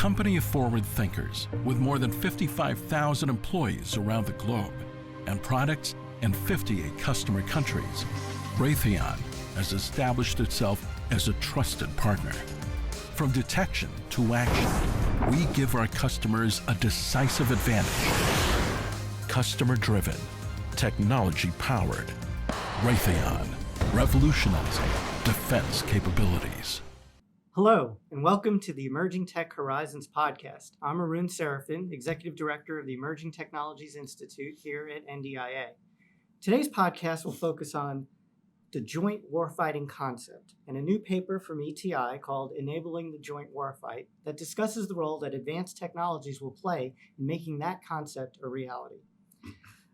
company of forward thinkers with more than 55,000 employees around the globe and products in 58 customer countries, Raytheon has established itself as a trusted partner. From detection to action, we give our customers a decisive advantage. Customer-driven, technology-powered. Raytheon, revolutionizing defense capabilities. Hello, and welcome to the Emerging Tech Horizons podcast. I'm Arun Serafin, Executive Director of the Emerging Technologies Institute here at NDIA. Today's podcast will focus on the Joint Warfighting Concept and a new paper from ETI called Enabling the Joint Warfight that discusses the role that advanced technologies will play in making that concept a reality.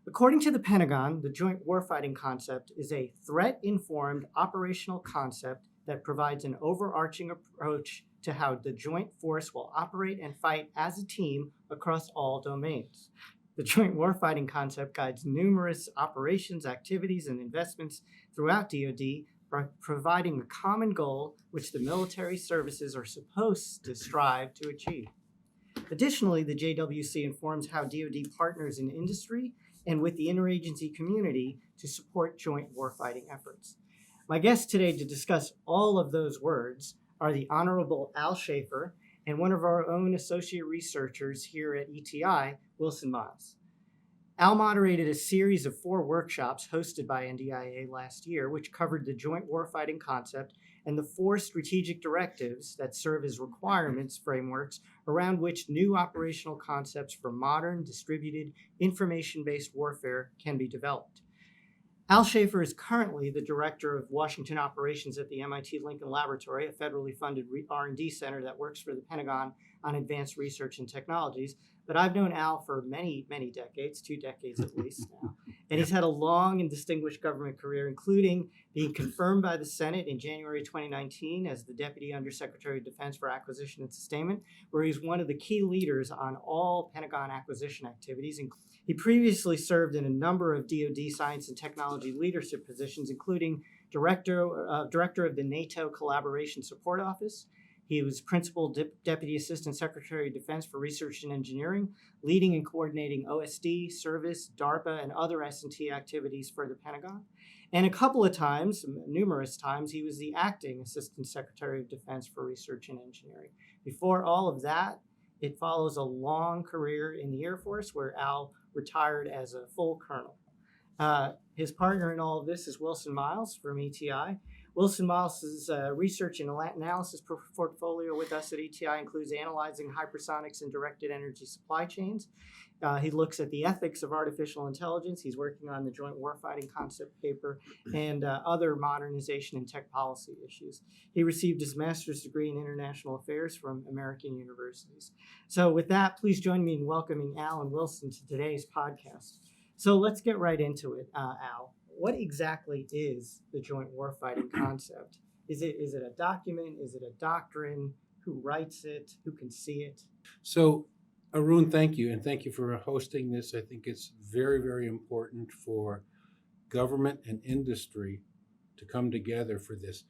According to the Pentagon, the Joint Warfighting Concept is a threat-informed operational concept that provides an overarching approach to how the joint force will operate and fight as a team across all domains. The Joint Warfighting Concept guides numerous operations, activities, and investments throughout DoD, providing a common goal which the military services are supposed to strive to achieve. Additionally, the JWC informs how DoD partners in industry and with the interagency community to support joint warfighting efforts. My guests today to discuss all of those words are the Honorable Al Shaffer and one of our own associate researchers here at ETI, Wilson Miles. Al moderated a series of 4 workshops hosted by NDIA last year, which covered the Joint Warfighting Concept and the 4 strategic directives that serve as requirements frameworks around which new operational concepts for modern, distributed, information-based warfare can be developed. Al Shaffer is currently the Director of Washington Operations at the MIT Lincoln Laboratory, a federally funded R&D center that works for the Pentagon on advanced research and technologies. But I've known Al for many, many decades, 2 decades at least now. And he's had a long and distinguished government career, including being confirmed by the Senate in January 2019 as the Deputy Undersecretary of Defense for Acquisition and Sustainment, where he's one of the key leaders on all Pentagon acquisition activities. He previously served in a number of DoD science and technology leadership positions, including Director of the NATO Collaboration Support Office. He was Principal Deputy Assistant Secretary of Defense for Research and Engineering, leading and coordinating OSD, service, DARPA, and other S&T activities for the Pentagon. And a couple of times, numerous times, he was the Acting Assistant Secretary of Defense for Research and Engineering. Before all of that, it follows a long career in the Air Force, where Al retired as a full colonel. His partner in all of this is Wilson Miles from ETI. Wilson Miles' research and analysis portfolio with us at ETI includes analyzing hypersonics and directed energy supply chains. He looks at the ethics of artificial intelligence. He's working on the Joint Warfighting Concept paper and other modernization and tech policy issues. He received his master's degree in international affairs from American universities. So with that, please join me in welcoming Al and Wilson to today's podcast. So let's get right into it, Al. What exactly is the Joint Warfighting Concept? Is it a document? Is it a doctrine? Who writes it? Who can see it? So, Arun, thank you, and thank you for hosting this. I think it's very, very important for government and industry to come together for this.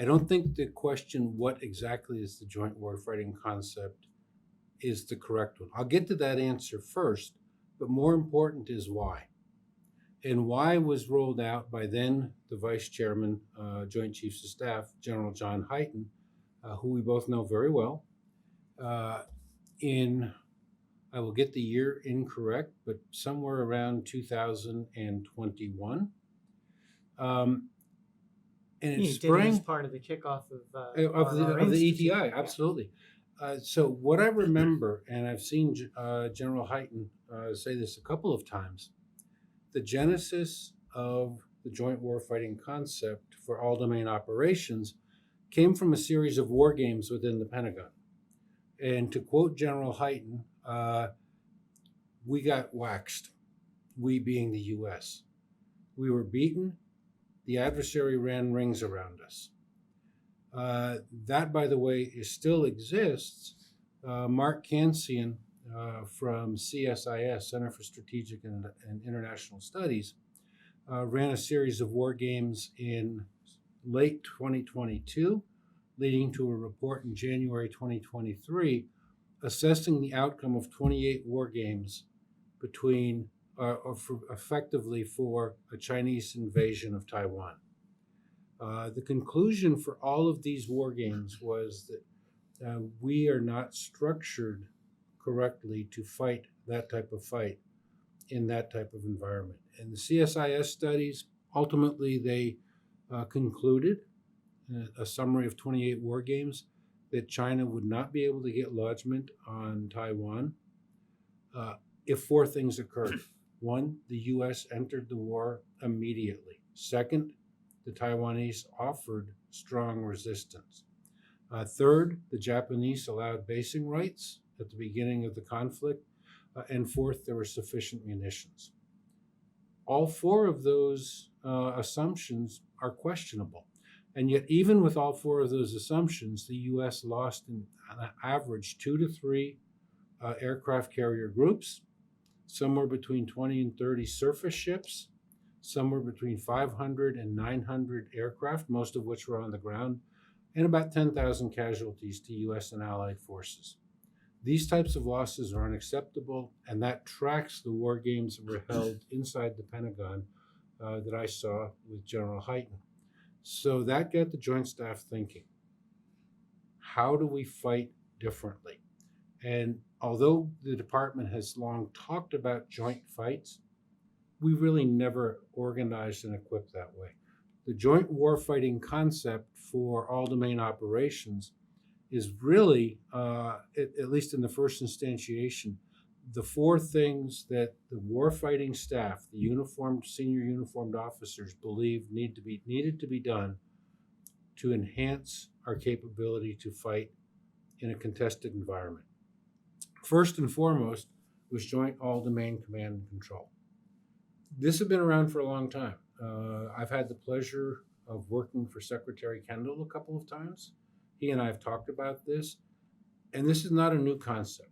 I don't think the question, what exactly is the Joint Warfighting Concept, is the correct one. I'll get to that answer first, but more important is why. And why was rolled out by then the Vice Chairman, Joint Chiefs of Staff, General John Hyten, who we both know very well, I will get the year incorrect, but somewhere around 2021. And it sprang as part of the kickoff of the ETI, absolutely. So what I remember, and I've seen General Hyten say this a couple of times, the genesis of the Joint Warfighting Concept for all domain operations came from a series of war games within the Pentagon. And to quote General Hyten, we got waxed, we being the U.S. We were beaten, the adversary ran rings around us. That, by the way, still exists. Mark Cancian from CSIS, Center for Strategic and International Studies, ran a series of war games in late 2022, leading to a report in January 2023 assessing the outcome of 28 war games between, effectively for a Chinese invasion of Taiwan. The conclusion for all of these war games was that we are not structured correctly to fight that type of fight in that type of environment. And the CSIS studies, ultimately, they concluded a summary of 28 war games that China would not be able to get lodgment on Taiwan if four things occurred. One, the U.S. entered the war immediately. Second, the Taiwanese offered strong resistance. Third, the Japanese allowed basing rights at the beginning of the conflict. And fourth, there were sufficient munitions. All four of those assumptions are questionable. And yet, even with all four of those assumptions, the U.S. lost on average 2 to 3 aircraft carrier groups, somewhere between 20 and 30 surface ships, somewhere between 500 and 900 aircraft, most of which were on the ground, and about 10,000 casualties to U.S. and allied forces. These types of losses are unacceptable, and that tracks the war games that were held inside the Pentagon that I saw with General Hyten. So that got the Joint Staff thinking. How do we fight differently? And although the department has long talked about joint fights, we really never organized and equipped that way. The Joint Warfighting Concept for all domain operations is really, at least in the first instantiation, the four things that the warfighting staff, the senior uniformed officers, believed needed to be done to enhance our capability to fight in a contested environment. First and foremost was Joint All-Domain Command and Control. This has been around for a long time. I've had the pleasure of working for Secretary Kendall a couple of times. He and I have talked about this, and this is not a new concept.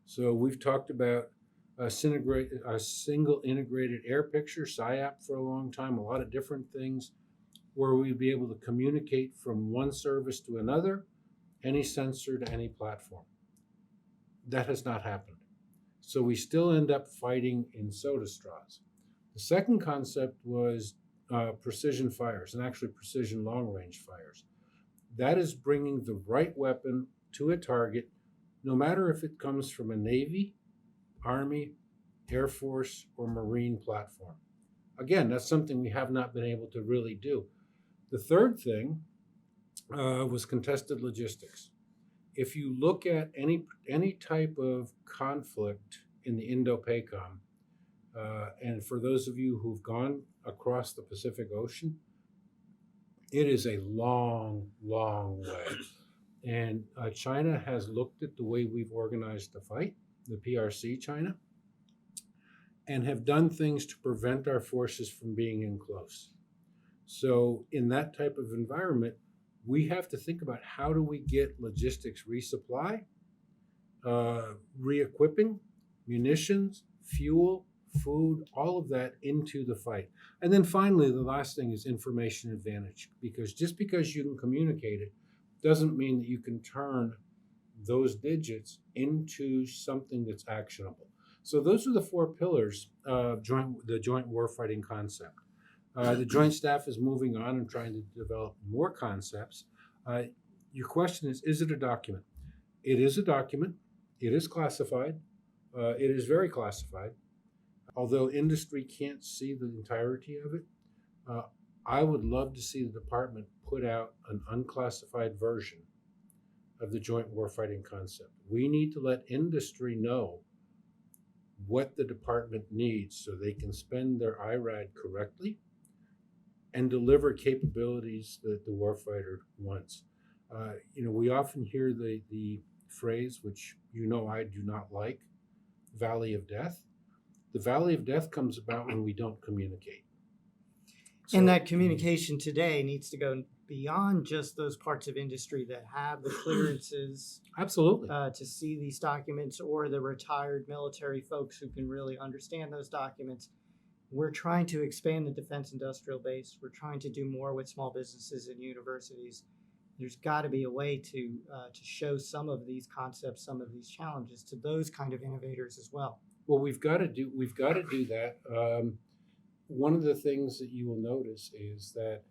So we've talked about a single integrated air picture, SIAP, for a long time, a lot of different things where we'd be able to communicate from one service to another, any sensor to any platform. That has not happened. So we still end up fighting in soda straws. The second concept was precision fires, and actually precision long-range fires. That is bringing the right weapon to a target, no matter if it comes from a Navy, Army, Air Force, or Marine platform. Again, that's something we have not been able to really do. The third thing was contested logistics. If you look at any type of conflict in the Indo-PACOM, and for those of you who've gone across the Pacific Ocean, it is a long, long way. And China has looked at the way we've organized the fight, the PRC China, and have done things to prevent our forces from being in close. So in that type of environment, we have to think about how do we get logistics resupply, re-equipping, munitions, fuel, food, all of that into the fight. And then finally, the last thing is information advantage, because just because you can communicate it doesn't mean that you can turn those digits into something that's actionable. So those are the four pillars of the Joint Warfighting Concept. The Joint Staff is moving on and trying to develop more concepts. Your question is it a document? It is a document. It is classified. It is very classified. Although industry can't see the entirety of it, I would love to see the department put out an unclassified version of the Joint Warfighting Concept. We need to let industry know what the department needs so they can spend their IRAD correctly and deliver capabilities that the warfighter wants. We often hear the phrase, which I do not like, Valley of Death. The Valley of Death comes about when we don't communicate. And that communication today needs to go beyond just those parts of industry that have the clearances Absolutely. To see these documents, or the retired military folks who can really understand those documents. We're trying to expand the defense industrial base. We're trying to do more with small businesses and universities. there's got to be a way to show some of these concepts, some of these challenges to those kind of innovators as well. Well, we've got to do that. One of the things that you will notice is that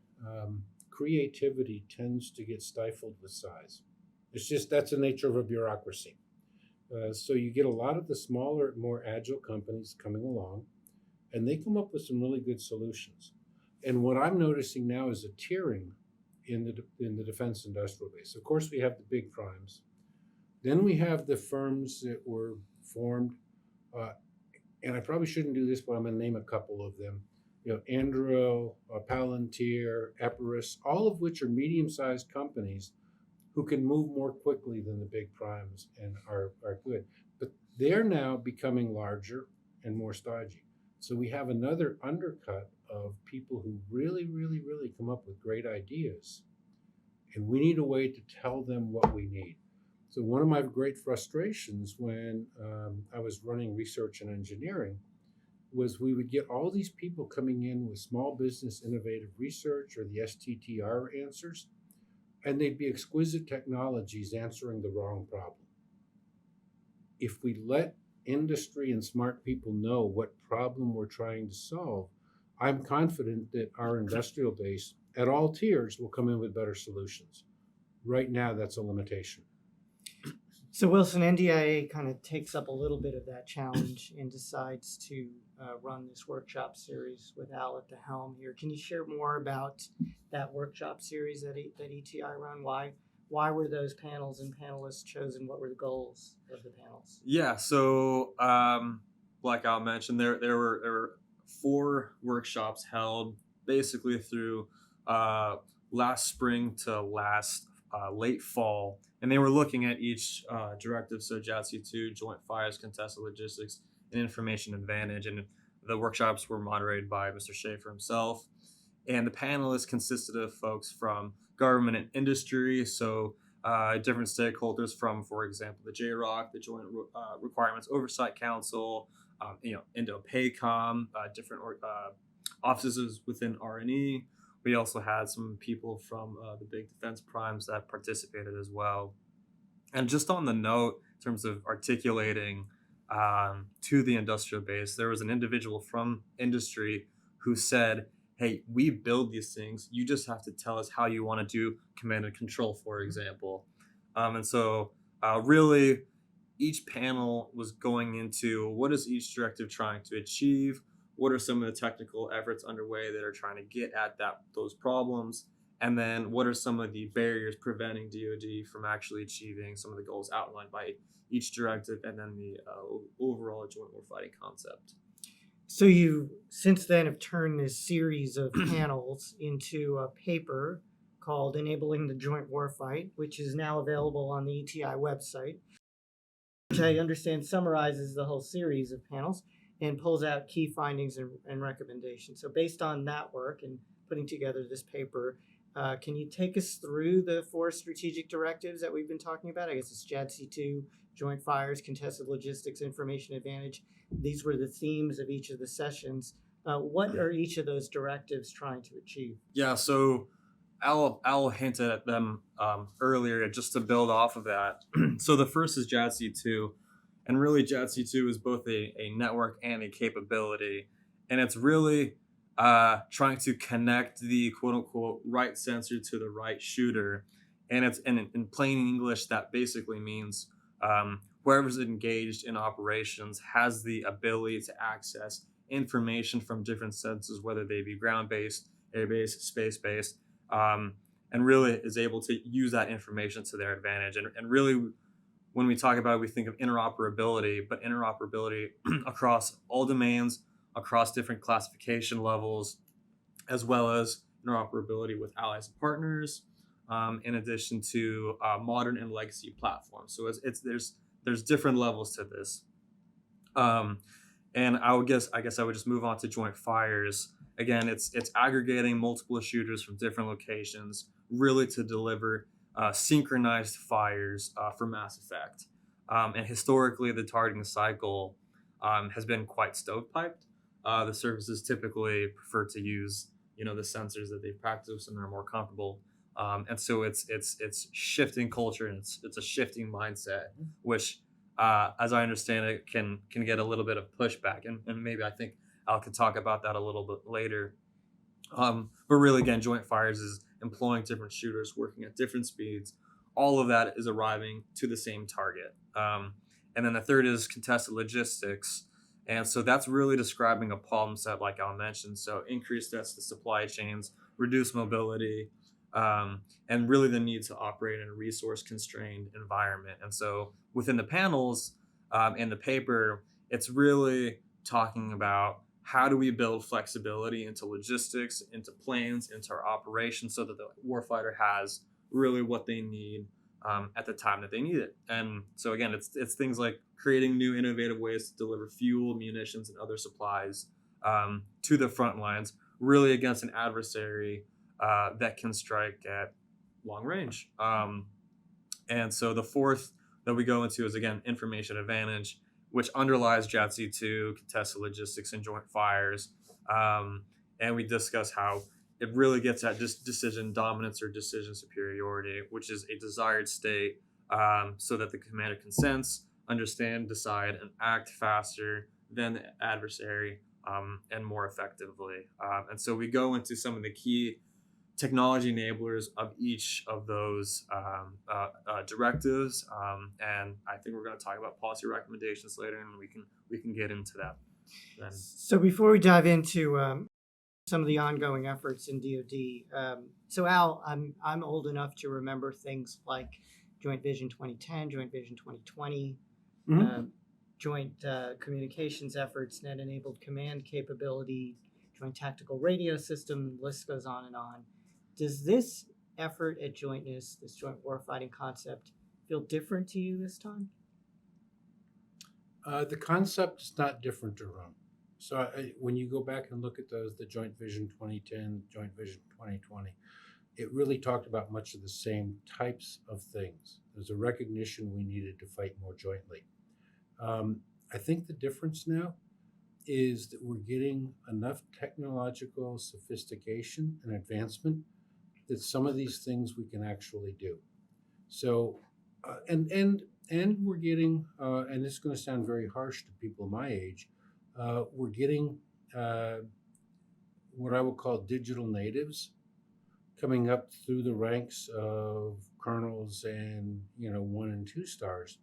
creativity tends to get stifled with size. That's the nature of a bureaucracy. So you get a lot of the smaller, more agile companies coming along, and they come up with some really good solutions. And what I'm noticing now is a tiering in the defense industrial base. Of course, we have the big primes. Then we have the firms that were formed, and I probably shouldn't do this, but I'm going to name a couple of them. Anduril, Palantir, Epirus, all of which are medium-sized companies who can move more quickly than the big primes and are good. But they're now becoming larger and more stodgy. So we have another undercut of people who really, really, really come up with great ideas. And we need a way to tell them what we need. So one of my great frustrations when I was running research and engineering was we would get all these people coming in with small business innovative research or the STTR answers, and they'd be exquisite technologies answering the wrong problem. If we let industry and smart people know what problem we're trying to solve, I'm confident that our industrial base at all tiers will come in with better solutions. Right now, that's a limitation. So Wilson, NDIA kind of takes up a little bit of that challenge and decides to run this workshop series with Al at the helm here. Can you share more about that workshop series that ETI run? Why were those panels and panelists chosen? What were the goals of the panels? Yeah, so like Al mentioned, there were 4 workshops held basically through last spring to last late fall, and they were looking at each directive, so JADC2, Joint Fires, Contested Logistics, and Information Advantage, and the workshops were moderated by Mr. Shaffer himself, and the panelists consisted of folks from government and industry, so different stakeholders from, for example, the JROC, the Joint Requirements Oversight Council, Indo-PACOM, different offices within R&E. We also had some people from the big defense primes that participated as well. And just on the note, in terms of articulating to the industrial base, there was an individual from industry who said, hey, we build these things. You just have to tell us how you want to do command and control, for example. And so really, each panel was going into what is each directive trying to achieve? What are some of the technical efforts underway that are trying to get at those problems? And then what are some of the barriers preventing DoD from actually achieving some of the goals outlined by each directive and then the overall Joint Warfighting Concept? So you, since then, have turned this series of panels into a paper called Enabling the Joint Warfight, which is now available on the ETI website, which I understand summarizes the whole series of panels and pulls out key findings and recommendations. So based on that work and putting together this paper, can you take us through the 4 strategic directives that we've been talking about? I guess it's JADC2, Joint Fires, Contested Logistics, Information Advantage. These were the themes of each of the sessions. What are each of those directives trying to achieve? Yeah, so Al hinted at them earlier, just to build off of that. So the first is JADC2. And really, JADC2 is both a network and a capability. And it's really trying to connect the quote-unquote right sensor to the right shooter. And it's in plain English, that basically means whoever's engaged in operations has the ability to access information from different sensors, whether they be ground-based, air-based, space-based, and really is able to use that information to their advantage. And really, when we talk about it, we think of interoperability, but interoperability across all domains, across different classification levels, as well as interoperability with allies and partners, in addition to modern and legacy platforms. So there's different levels to this. And I guess I would just move on to Joint Fires. Again, it's aggregating multiple shooters from different locations, really to deliver synchronized fires for mass effect. And historically, the targeting cycle has been quite stovepiped. The services typically prefer to use, the sensors that they've practiced and are more comfortable And so it's shifting culture, and it's a shifting mindset, which, as I understand it, can get a little bit of pushback, and maybe I think Al could talk about that a little bit later. But really, again, joint fires is employing different shooters working at different speeds. All of that is arriving to the same target. And then the third is contested logistics. And so that's really describing a problem set, like Al mentioned. So increased threats to supply chains, reduce mobility, and really the need to operate in a resource constrained environment. And so within the panels in the paper, it's really talking about how do we build flexibility into logistics, into planes, into our operations, so that the warfighter has really what they need at the time that they need it. And so again, it's things like creating new innovative ways to deliver fuel, munitions, and other supplies to the front lines, really against an adversary that can strike at long range. And so the fourth that we go into is, again, information advantage, which underlies JADC2, contested logistics, and joint fires. And we discuss how it really gets at just decision dominance or decision superiority, which is a desired state, so that the commander can sense, understand, decide, and act faster than the adversary, and more effectively. And so we go into some of the key technology enablers of each of those directives, and I think we're going to talk about policy recommendations later, and we can get into that then. So before we dive into some of the ongoing efforts in DoD, so Al, I'm old enough to remember things like Joint Vision 2010, Joint Vision 2020, joint communications efforts, net-enabled command capability, joint tactical radio system, the list goes on and on. Does this effort at jointness, this joint warfighting concept, feel different to you this time? The concept is not different, Jerome. So when you go back and look at those, the Joint Vision 2010, Joint Vision 2020, it really talked about much of the same types of things. There's a recognition we needed to fight more jointly. I think the difference now is that we're getting enough technological sophistication and advancement that some of these things we can actually do. So, and we're getting, and this is going to sound very harsh to people my age, we're getting what I would call digital natives coming up through the ranks of colonels and 1 and 2 stars.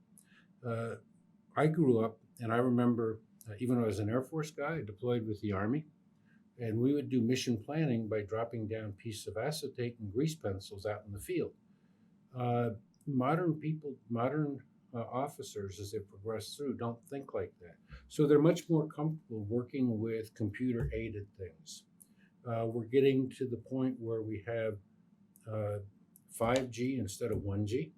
I grew up, and I remember, even though I was an Air Force guy, I deployed with the Army, and we would do mission planning by dropping down pieces of acetate and grease pencils out in the field. Modern officers, as they progress through, don't think like that. So they're much more comfortable working with computer-aided things. We're getting to the point where we have 5G instead of 1G.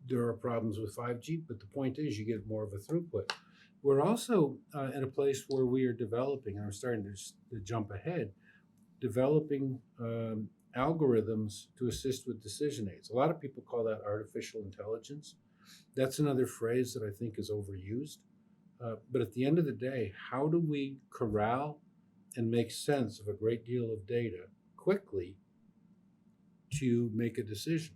There are problems with 5G, but the point is you get more of a throughput. We're also at a place where we are developing, and I'm starting to jump ahead, developing algorithms to assist with decision aids. A lot of people call that artificial intelligence. That's another phrase that I think is overused. But at the end of the day, how do we corral and make sense of a great deal of data quickly to make a decision?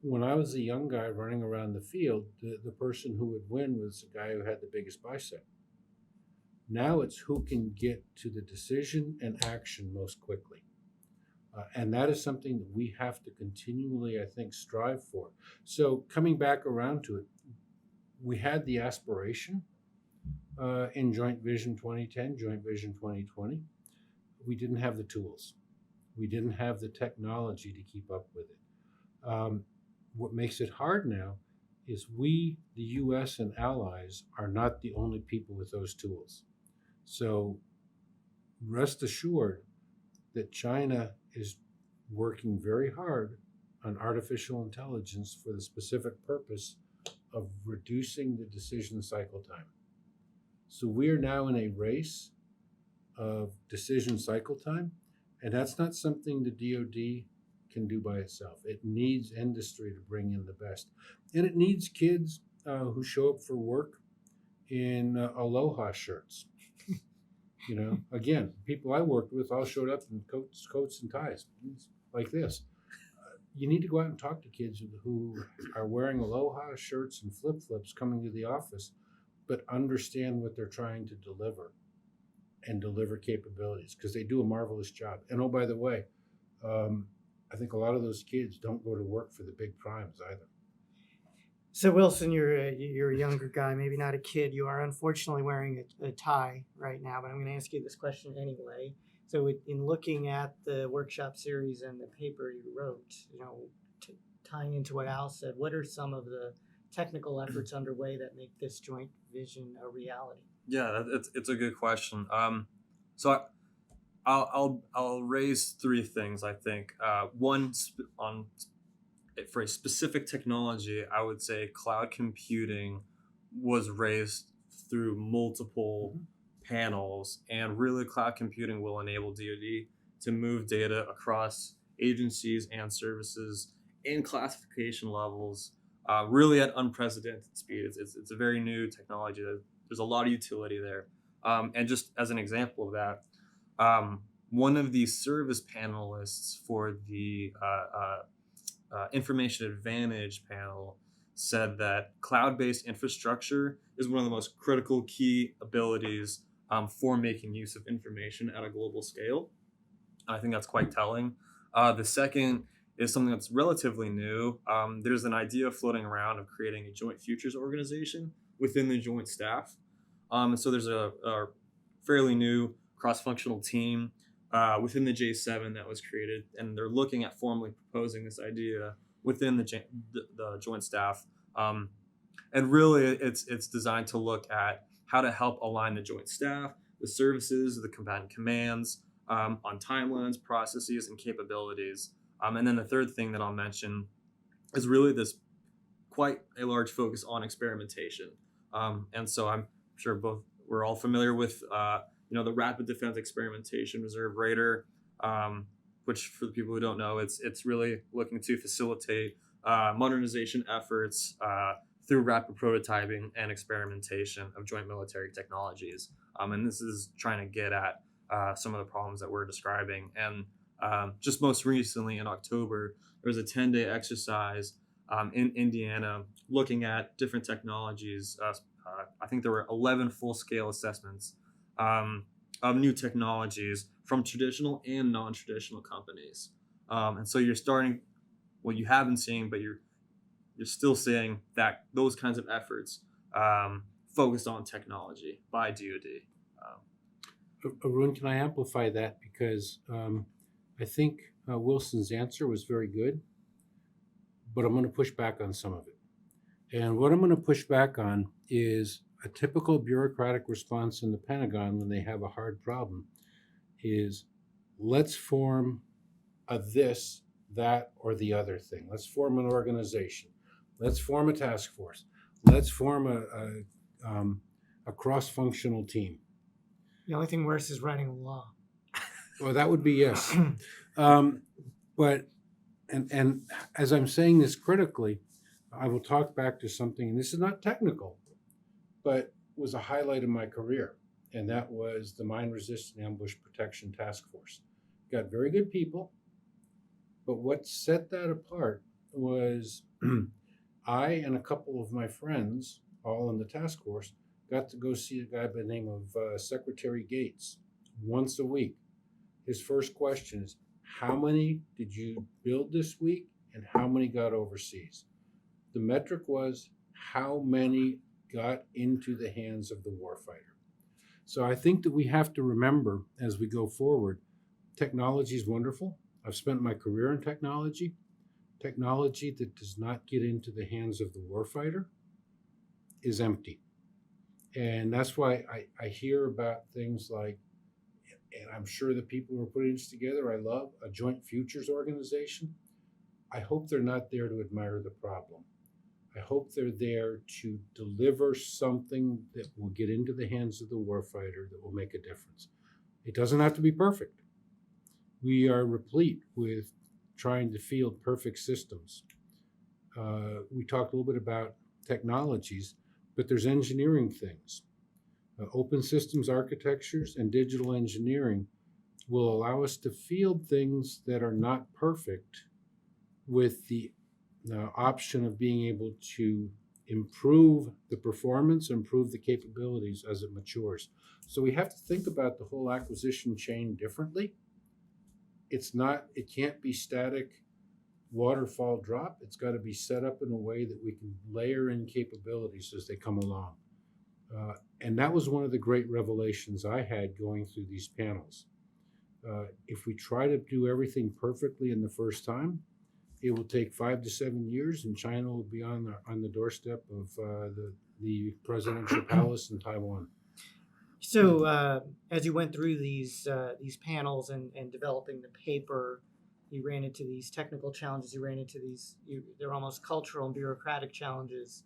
When I was a young guy running around the field, the person who would win was the guy who had the biggest bicep. Now it's who can get to the decision and action most quickly. And that is something that we have to continually, I think, strive for. So coming back around to it, we had the aspiration in Joint Vision 2010, Joint Vision 2020. We didn't have the tools. We didn't have the technology to keep up with it. What makes it hard now is we, the U.S. and allies, are not the only people with those tools. So rest assured that China is working very hard on artificial intelligence for the specific purpose of reducing the decision cycle time. So we are now in a race of decision cycle time, and that's not something the DoD can do by itself. It needs industry to bring in the best. And it needs kids who show up for work in Aloha shirts. Again, people I worked with all showed up in coats and ties like this. You need to go out and talk to kids who are wearing aloha shirts and flip-flops coming to the office, but understand what they're trying to deliver and deliver capabilities, because they do a marvelous job. And oh, by the way, I think a lot of those kids don't go to work for the big primes either. So Wilson, you're a younger guy, maybe not a kid. You are unfortunately wearing a tie right now, but I'm going to ask you this question anyway. So in looking at the workshop series and the paper you wrote, tying into what Al said, what are some of the technical efforts underway that make this joint vision a reality? Yeah, it's a good question. So I'll raise three things. I think for a specific technology, I would say cloud computing was raised through multiple panels, and really cloud computing will enable DoD to move data across agencies and services and classification levels really at unprecedented speed. It's a very new technology. There's a lot of utility there. And just as an example of that, one of the service panelists for the Information Advantage panel said that cloud-based infrastructure is one of the most critical key abilities for making use of information at a global scale. I think that's quite telling. The second is something that's relatively new. There's an idea floating around of creating a joint futures organization within the joint staff. And so there's a fairly new cross-functional team within the J7 that was created, and they're looking at formally proposing this idea within the joint staff. And really, it's designed to look at how to help align the joint staff, the services, the combatant commands on timelines, processes, and capabilities. And then the third thing that I'll mention is really this quite a large focus on experimentation. And so I'm sure we're all familiar with the Rapid Defense Experimentation Reserve Raider, which for the people who don't know, it's really looking to facilitate modernization efforts through rapid prototyping and experimentation of joint military technologies. And this is trying to get at some of the problems that we're describing. And just most recently in October, there was a 10-day exercise in Indiana looking at different technologies. I think there were 11 full-scale assessments of new technologies from traditional and non-traditional companies. And so you're starting, well, you have been seeing, but you're still seeing that those kinds of efforts focused on technology by DoD. Arun, can I amplify that? Because I think Wilson's answer was very good, but I'm going to push back on some of it. And what I'm going to push back on is a typical bureaucratic response in the Pentagon when they have a hard problem is, let's form a this, that, or the other thing. Let's form an organization. Let's form a task force. Let's form a cross-functional team. The only thing worse is writing a law. Well, that would be yes. But as I'm saying this critically, I will talk back to something, and this is not technical, but was a highlight of my career, and that was the Mine Resistant Ambush Protection Task Force. Got very good people, but what set that apart was I and a couple of my friends, all in the task force, got to go see a guy by the name of Secretary Gates once a week. His first question is, how many did you build this week and how many got overseas? The metric was how many got into the hands of the warfighter. So I think that we have to remember as we go forward, technology is wonderful. I've spent my career in technology. Technology that does not get into the hands of the warfighter is empty. And that's why I hear about things like, and I'm sure the people who are putting this together, I love a joint futures organization. I hope they're not there to admire the problem. I hope they're there to deliver something that will get into the hands of the warfighter that will make a difference. It doesn't have to be perfect. We are replete with trying to field perfect systems. We talked a little bit about technologies, but there's engineering things. Open systems architectures and digital engineering will allow us to field things that are not perfect with the option of being able to improve the performance, improve the capabilities as it matures. So we have to think about the whole acquisition chain differently. It can't be static waterfall drop. It's got to be set up in a way that we can layer in capabilities as they come along. And that was one of the great revelations I had going through these panels. If we try to do everything perfectly in the first time, it will take 5 to 7 years, and China will be on the doorstep of the presidential palace in Taiwan. So, as you went through these panels and developing the paper, you ran into these technical challenges. You ran into they're almost cultural and bureaucratic challenges.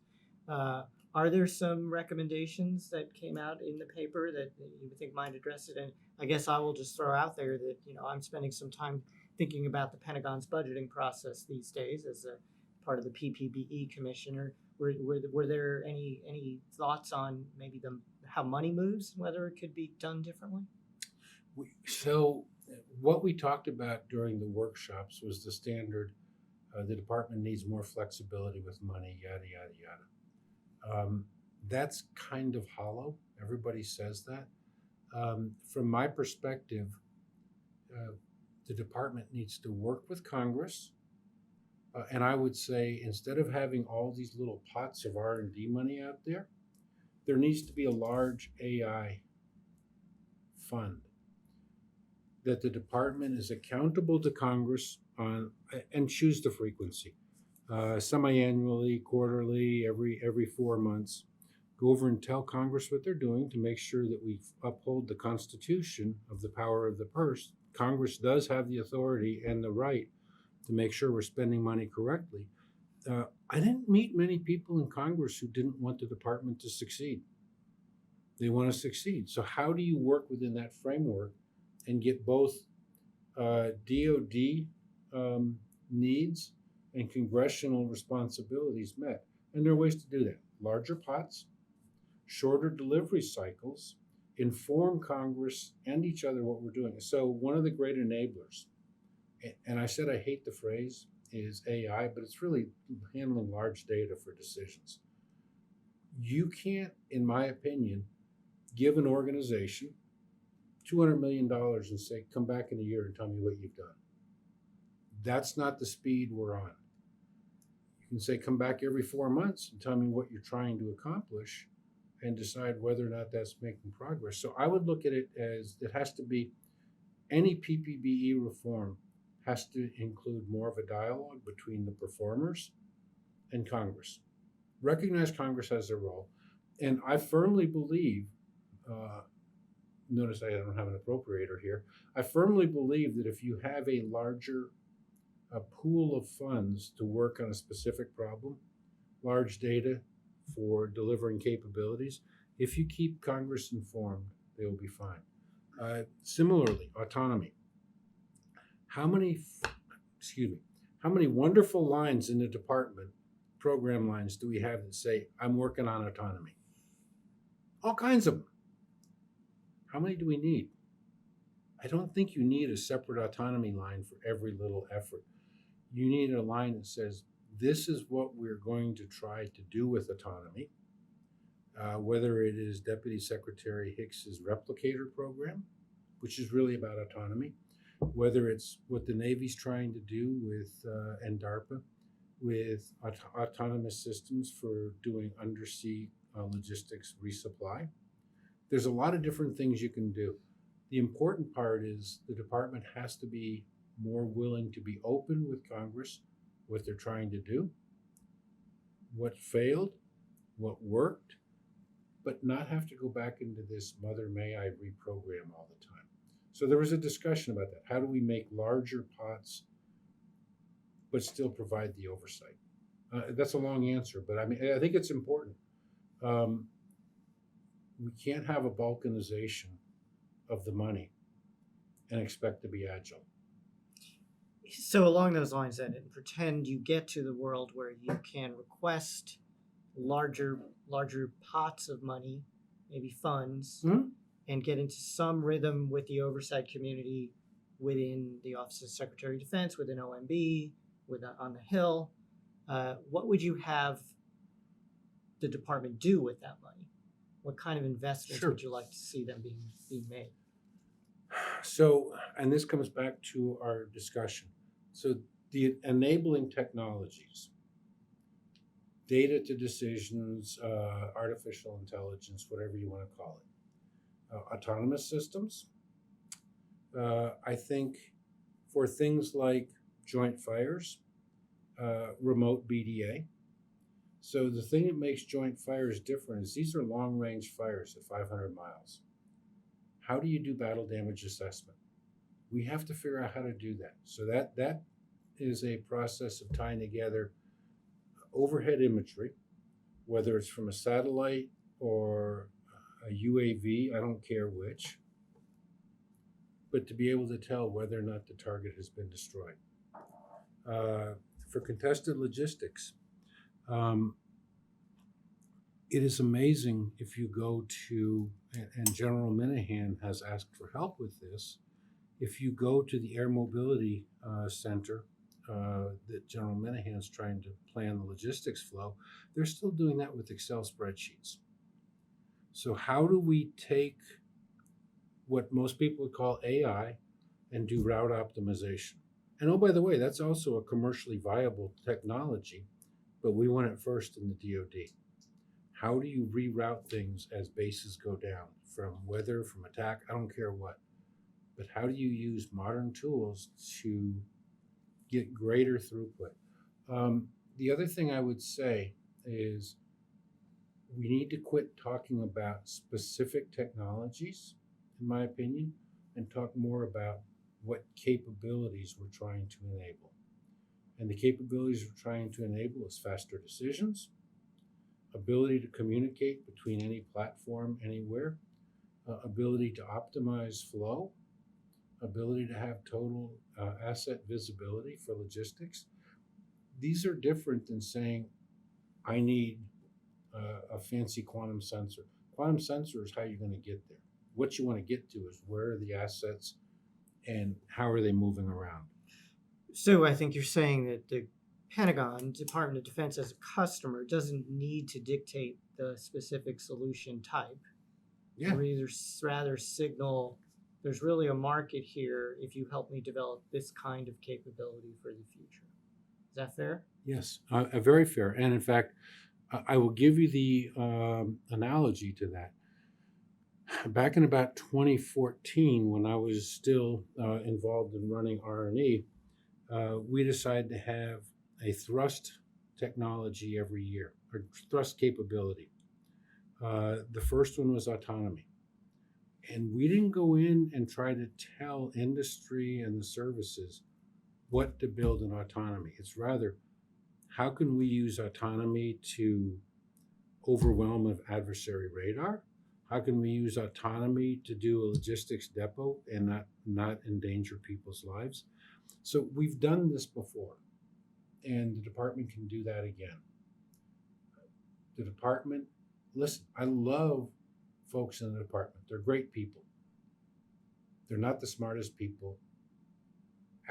Are there some recommendations that came out in the paper that you think might address it? And I guess I will just throw out there that I'm spending some time thinking about the Pentagon's budgeting process these days as a part of the PPBE commissioner. Were there any thoughts on maybe how money moves, whether it could be done differently? So what we talked about during the workshops was the standard, the department needs more flexibility with money, yada, yada, yada. That's kind of hollow. Everybody says that. From my perspective, the department needs to work with Congress. And I would say, instead of having all these little pots of R&D money out there, there needs to be a large AI fund that the department is accountable to Congress on, and choose the frequency, semi-annually, quarterly, every 4 months. Go over and tell Congress what they're doing to make sure that we uphold the Constitution of the power of the purse. Congress does have the authority and the right to make sure we're spending money correctly. I didn't meet many people in Congress who didn't want the department to succeed. They want to succeed. So how do you work within that framework and get both DOD needs and congressional responsibilities met? And there are ways to do that. Larger pots, shorter delivery cycles, inform Congress and each other what we're doing. So one of the great enablers, and I said I hate the phrase, is AI, but it's really handling large data for decisions. You can't, in my opinion, give an organization $200 million and say, come back in a year and tell me what you've done. That's not the speed we're on. You can say, come back every 4 months and tell me what you're trying to accomplish and decide whether or not that's making progress. So I would look at it as it has to be, any PPBE reform has to include more of a dialogue between the performers and Congress. Recognize Congress has a role. And I firmly believe, notice I don't have an appropriator here, I firmly believe that if you have a larger pool of funds to work on a specific problem, large data for delivering capabilities, if you keep Congress informed, they will be fine. Similarly, autonomy. How many wonderful lines in the department, program lines, do we have that say, I'm working on autonomy? All kinds of them. How many do we need? I don't think you need a separate autonomy line for every little effort. You need a line that says, this is what we're going to try to do with autonomy, whether it is Deputy Secretary Hicks's replicator program, which is really about autonomy, whether it's what the Navy's trying to do with, and DARPA, with autonomous systems for doing undersea logistics resupply. There's a lot of different things you can do. The important part is the department has to be more willing to be open with Congress, what they're trying to do, what failed, what worked, but not have to go back into this mother may I reprogram all the time. So there was a discussion about that. How do we make larger pots but still provide the oversight? That's a long answer, but I mean, I think it's important. We can't have a balkanization of the money and expect to be agile. So along those lines then, and pretend you get to the world where you can request larger pots of money maybe funds, Mhm. and get into some rhythm with the oversight community within the Office of Secretary of Defense, within OMB, on the Hill, what would you have the department do with that money? What kind of investments Sure. would you like to see them being made? So, and this comes back to our discussion. So, the enabling technologies, data to decisions, artificial intelligence, whatever you want to call it, autonomous systems. I think for things like joint fires, remote BDA. So, the thing that makes joint fires different is these are long range fires at 500 miles. How do you do battle damage assessment? We have to figure out how to do that. So that is a process of tying together overhead imagery, whether it's from a satellite or a UAV, I don't care which, but to be able to tell whether or not the target has been destroyed. For contested logistics, it is amazing if you go to, and General Minahan has asked for help with this, if you go to the Air Mobility Center that General Minahan's trying to plan the logistics flow, they're still doing that with Excel spreadsheets. So how do we take what most people would call AI and do route optimization? And oh, by the way, that's also a commercially viable technology, but we want it first in the DoD. How do you reroute things as bases go down from weather, from attack, I don't care what. But how do you use modern tools to get greater throughput? The other thing I would say is we need to quit talking about specific technologies, in my opinion, and talk more about what capabilities we're trying to enable. And the capabilities we're trying to enable is faster decisions, ability to communicate between any platform, anywhere, ability to optimize flow, ability to have total asset visibility for logistics. These are different than saying, I need a fancy quantum sensor. Quantum sensor is how you're going to get there. What you want to get to is where are the assets and how are they moving around. So I think you're saying that the Pentagon, Department of Defense as a customer doesn't need to dictate the specific solution type. Yeah. Or rather signal there's really a market here if you help me develop this kind of capability for the future. Is that fair? Yes, very fair. And in fact, I will give you the analogy to that. Back in about 2014, when I was still involved in running R&E, we decided to have a thrust technology every year, or thrust capability. The first one was autonomy. And we didn't go in and try to tell industry and the services what to build in autonomy. It's rather, how can we use autonomy to overwhelm an adversary radar? How can we use autonomy to do a logistics depot and not endanger people's lives? So we've done this before, and the department can do that again. The department, listen, I love folks in the department. They're great people. They're not the smartest people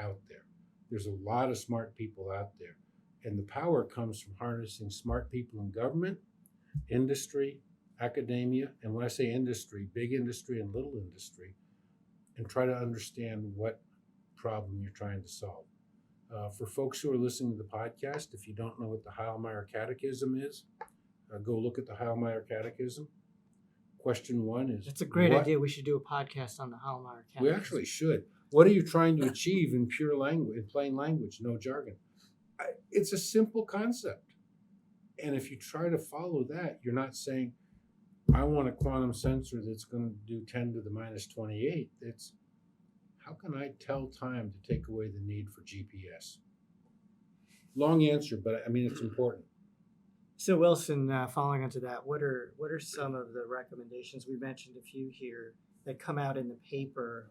out there. There's a lot of smart people out there. And the power comes from harnessing smart people in government, industry, academia, and when I say industry, big industry and little industry, and try to understand what problem you're trying to solve. For folks who are listening to the podcast, if you don't know what the Heilmeyer Catechism is, go look at the Heilmeyer Catechism. Question 1 is... That's a great idea. We should do a podcast on the Heilmeyer Catechism. We actually should. What are you trying to achieve in pure language, in plain language, no jargon? It's a simple concept. And if you try to follow that, you're not saying, I want a quantum sensor that's going to do 10 to the minus 28. It's, how can I tell time to take away the need for GPS? Long answer, but I mean, it's important. So Wilson, following onto that, what are some of the recommendations? We mentioned a few here that come out in the paper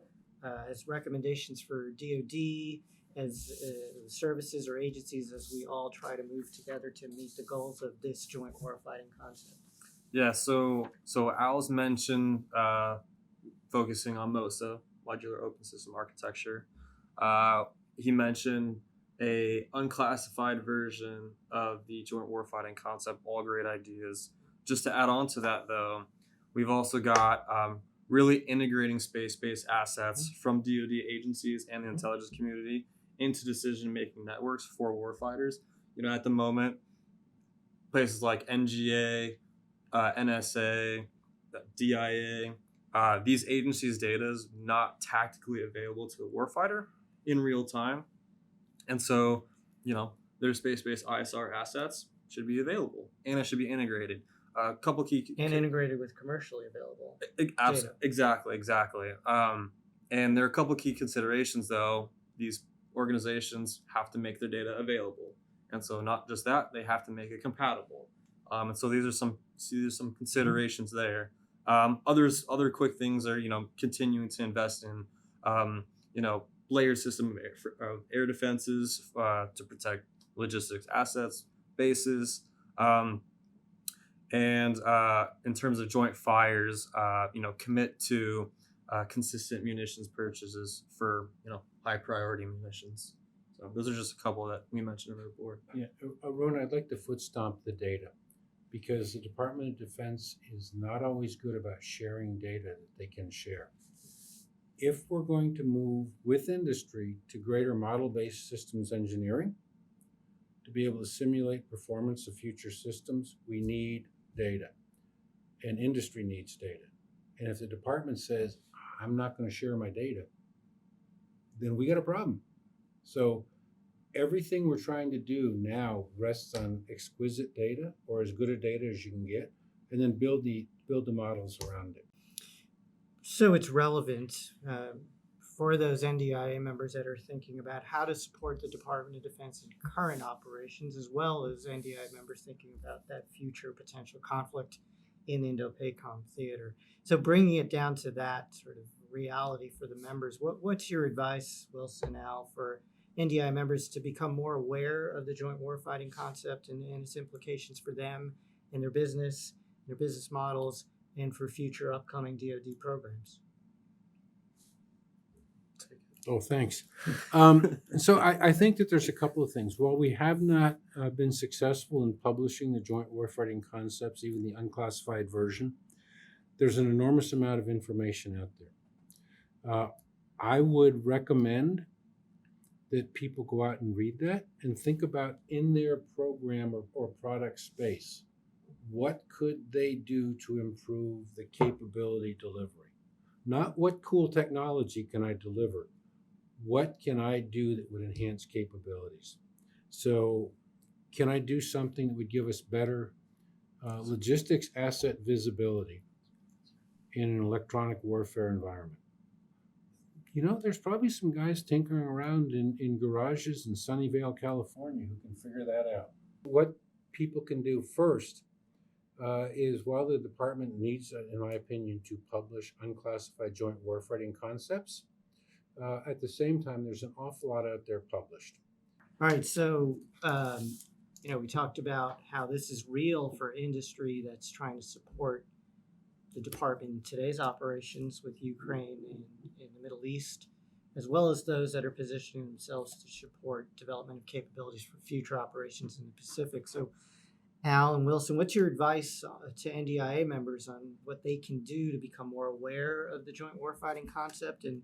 as recommendations for DoD, as services or agencies, as we all try to move together to meet the goals of this joint warfighting concept. Yeah, so Al's mentioned focusing on MOSA, modular open system architecture. He mentioned a unclassified version of the joint warfighting concept. All great ideas. Just to add on to that, though, we've also got really integrating space-based assets from DoD agencies and the intelligence community into decision-making networks for warfighters. At the moment, places like NGA, NSA, DIA, these agencies' data is not tactically available to the warfighter in real time. And so, their space-based ISR assets should be available and it should be integrated. A couple key And integrated with commercially available data. Exactly. And there are a couple key considerations, though. These organizations have to make their data available, and so not just that, they have to make it compatible. And so these are some considerations there. Other quick things are continuing to invest in layered system of air defenses to protect logistics assets, bases. And in terms of joint fires, commit to consistent munitions purchases for high priority munitions. So those are just a couple that we mentioned in the report. Yeah, Arun, I'd like to foot stomp the data because the Department of Defense is not always good about sharing data that they can share. If we're going to move with industry to greater model-based systems engineering, to be able to simulate performance of future systems, we need data, and industry needs data. And if the department says, I'm not going to share my data, then we got a problem. So everything we're trying to do now rests on exquisite data or as good a data as you can get, and then build the models around it. So it's relevant for those NDIA members that are thinking about how to support the Department of Defense in current operations, as well as NDIA members thinking about that future potential conflict in the Indo-PACOM theater. So bringing it down to that sort of reality for the members, what's your advice, Wilson, Al, for NDIA members to become more aware of the joint warfighting concept and its implications for them and their business models, and for future upcoming DoD programs? Oh, thanks. So I think that there's a couple of things. While we have not been successful in publishing the joint warfighting concepts, even the unclassified version, there's an enormous amount of information out there. I would recommend that people go out and read that and think about in their program or product space, what could they do to improve the capability delivery? Not what cool technology can I deliver, what can I do that would enhance capabilities? So can I do something that would give us better logistics asset visibility in an electronic warfare environment? There's probably some guys tinkering around in garages in Sunnyvale, California, who can figure that out. What people can do first is, while the department needs, in my opinion, to publish unclassified joint warfighting concepts, at the same time, there's an awful lot out there published. All right, so we talked about how this is real for industry that's trying to support the department in today's operations with Ukraine and in the Middle East, as well as those that are positioning themselves to support development of capabilities for future operations in the Pacific. So, Al and Wilson, what's your advice to NDIA members on what they can do to become more aware of the joint warfighting concept and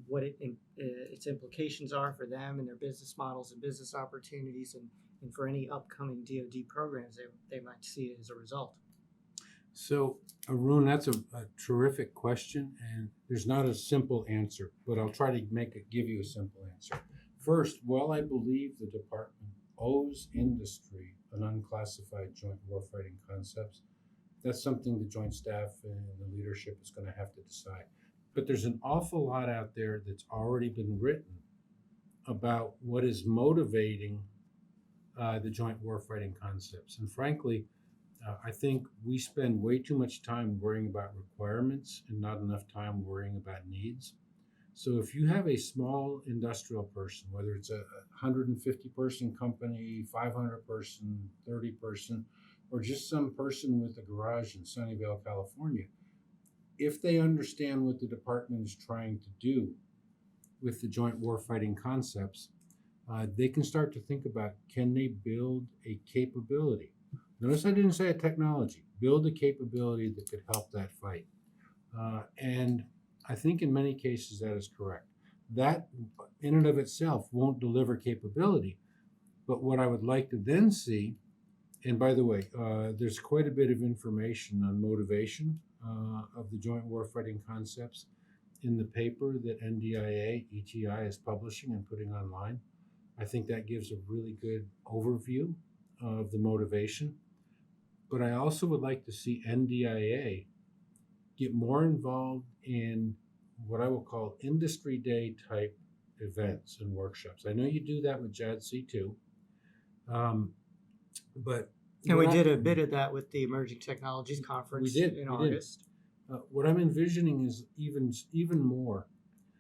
what its implications are for them and their business models and business opportunities, and for any upcoming DoD programs they might see as a result? So, Arun, that's a terrific question, and there's not a simple answer, but I'll try to give you a simple answer. First, while I believe the department owes industry an unclassified joint warfighting concepts, that's something the Joint Staff and the leadership is going to have to decide. But there's an awful lot out there that's already been written about what is motivating the joint warfighting concepts. And frankly, I think we spend way too much time worrying about requirements and not enough time worrying about needs. So if you have a small industrial person, whether it's a 150-person company, 500-person, 30-person, or just some person with a garage in Sunnyvale, California, if they understand what the department is trying to do with the joint warfighting concepts, they can start to think about, can they build a capability? Notice I didn't say a technology. Build a capability that could help that fight. And I think in many cases that is correct. That in and of itself won't deliver capability. But what I would like to then see, and by the way, there's quite a bit of information on motivation of the joint warfighting concepts in the paper that NDIA ETI is publishing and putting online. I think that gives a really good overview of the motivation. But I also would like to see NDIA get more involved in what I will call industry day type events and workshops. I know you do that with JADC too. But And we did a bit of that with the Emerging Technologies Conference We did. in August. What I'm envisioning is even more.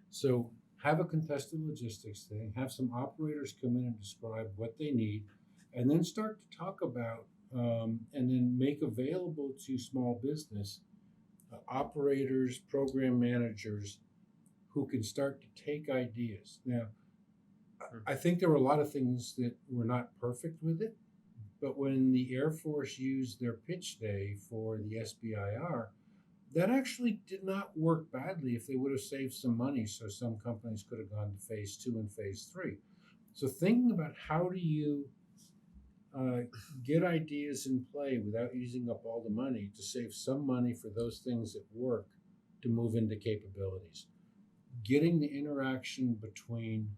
So have a contested logistics thing, have some operators come in and describe what they need, and then start to talk about and then make available to small business operators, program managers who can start to take ideas. Now, I think there were a lot of things that were not perfect with it, but when the Air Force used their pitch day for the SBIR, that actually did not work badly if they would have saved some money so some companies could have gone to phase 2 and phase 3. So thinking about how do you get ideas in play without using up all the money to save some money for those things that work to move into capabilities. Getting the interaction between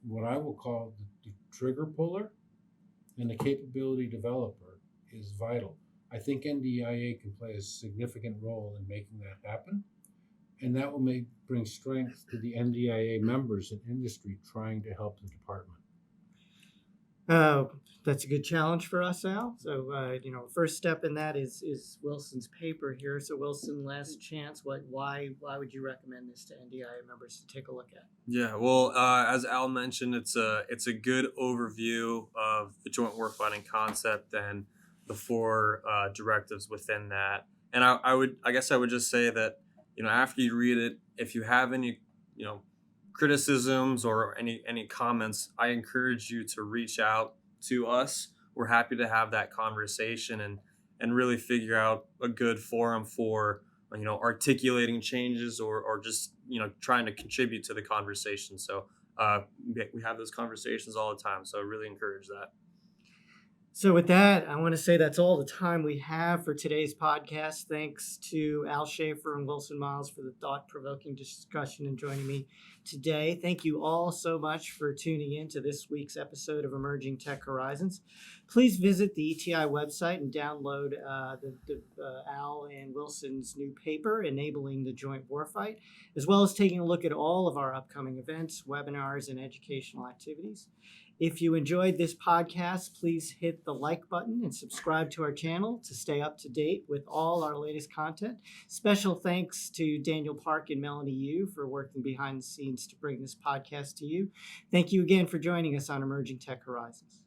what I will call the trigger puller and the capability developer is vital. I think NDIA can play a significant role in making that happen, and that will bring strength to the NDIA members and industry trying to help the department. That's a good challenge for us, Al. So, first step in that is Wilson's paper here. So, Wilson, last chance. Why would you recommend this to NDIA members to take a look at? Yeah, well, as Al mentioned, it's a good overview of the joint warfighting concept and the 4 directives within that. And I guess I would just say that, after you read it, if you have any, criticisms or any comments, I encourage you to reach out to us. We're happy to have that conversation and really figure out a good forum for articulating changes or just trying to contribute to the conversation. So we have those conversations all the time, so I really encourage that. So with that, I want to say that's all the time we have for today's podcast. Thanks to Al Shaffer and Wilson Miles for the thought-provoking discussion and joining me today. Thank you all so much for tuning in to this week's episode of Emerging Tech Horizons. Please visit the ETI website and download Al and Wilson's new paper, Enabling the Joint Warfight, as well as taking a look at all of our upcoming events, webinars, and educational activities. If you enjoyed this podcast, please hit the like button and subscribe to our channel to stay up to date with all our latest content. Special thanks to Daniel Park and Melanie Yu for working behind the scenes to bring this podcast to you. Thank you again for joining us on Emerging Tech Horizons.